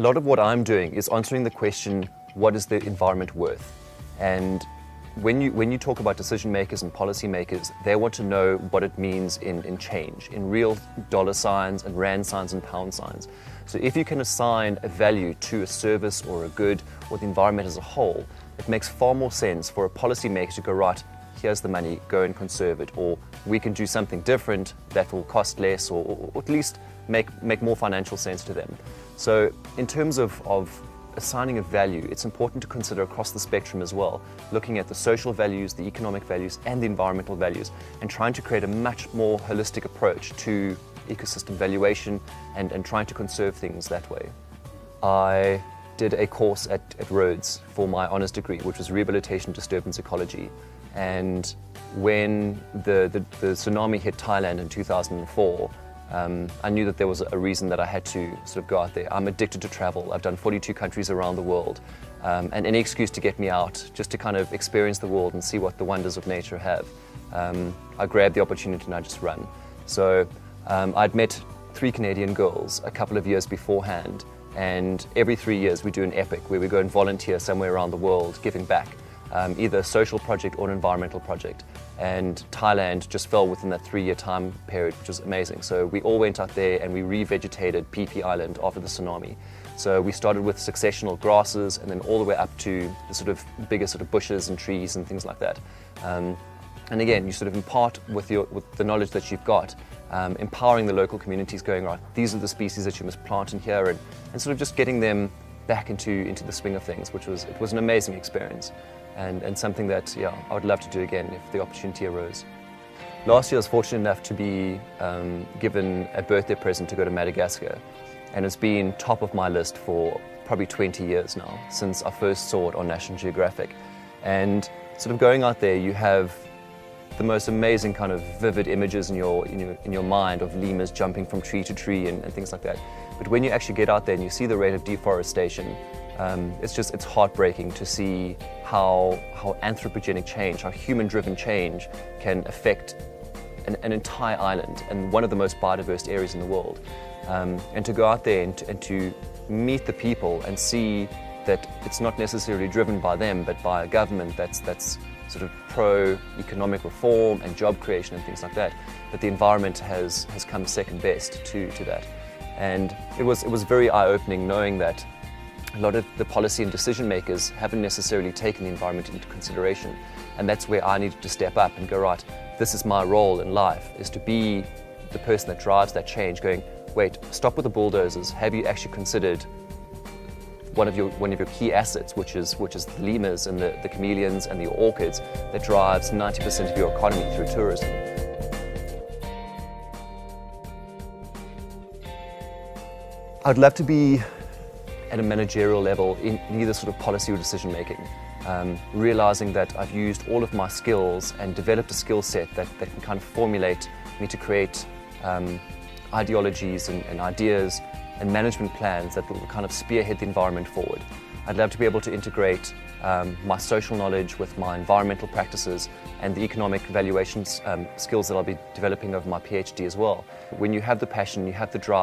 lot of what I'm doing is answering the question, what is the environment worth? And when you talk about decision makers and policy makers, they want to know what it means in change, in real dollar signs and rand signs and pound signs. So if you can assign a value to a service or a good or the environment as a whole, it makes far more sense for a policy maker to go, right, here's the money, go and conserve it, or we can do something different that will cost less or at least make more financial sense to them. So in terms of assigning a value, it's important to consider across the spectrum as well, looking at the social values, the economic values, and the environmental values, and trying to create a much more holistic approach to ecosystem valuation and trying to conserve things that way. I did a course at Rhodes for my honours degree, which was Rehabilitation Disturbance Ecology. And when the tsunami hit Thailand in 2004, I knew that there was a reason that I had to sort of go out there. I'm addicted to travel. I've done 42 countries around the world. And any excuse to get me out, just to kind of experience the world and see what the wonders of nature have. I grabbed the opportunity and I just ran. So I'd met 3 Canadian girls a couple of years beforehand. And every 3 years we do an epic where we go and volunteer somewhere around the world giving back. Either a social project or an environmental project. And Thailand just fell within that 3-year time period, which was amazing. So we all went out there and we revegetated Phi Island after the tsunami. So we started with successional grasses and then all the way up to the sort of bigger sort of bushes and trees and things like that. And again, you sort of impart with the knowledge that you've got, empowering the local communities, going, right, these are the species that you must plant in here, and sort of just getting them back into the swing of things, it was an amazing experience. And something that, yeah, I would love to do again if the opportunity arose. Last year I was fortunate enough to be given a birthday present to go to Madagascar, and it's been top of my list for probably 20 years now, since I first saw it on National Geographic. And sort of going out there, you have the most amazing kind of vivid images in your mind of lemurs jumping from tree to tree and things like that. But when you actually get out there and you see the rate of deforestation, it's heartbreaking to see how anthropogenic change, how human-driven change can affect an entire island and one of the most biodiverse areas in the world. And to go out there and to meet the people and see that it's not necessarily driven by them, but by a government that's sort of pro-economic reform and job creation and things like that, but the environment has come second best to that. And it was very eye-opening knowing that a lot of the policy and decision makers haven't necessarily taken the environment into consideration. And that's where I needed to step up and go, right, this is my role in life, is to be the person that drives that change, going, wait, stop with the bulldozers. Have you actually considered one of your key assets, which is the lemurs and the chameleons and the orchids that drives 90% of your economy through tourism? I'd love to be at a managerial level in either sort of policy or decision making, realizing that I've used all of my skills and developed a skill set that can kind of formulate me to create ideologies and ideas and management plans that will kind of spearhead the environment forward. I'd love to be able to integrate my social knowledge with my environmental practices and the economic valuations skills that I'll be developing over my PhD as well. When you have the passion, you have the drive,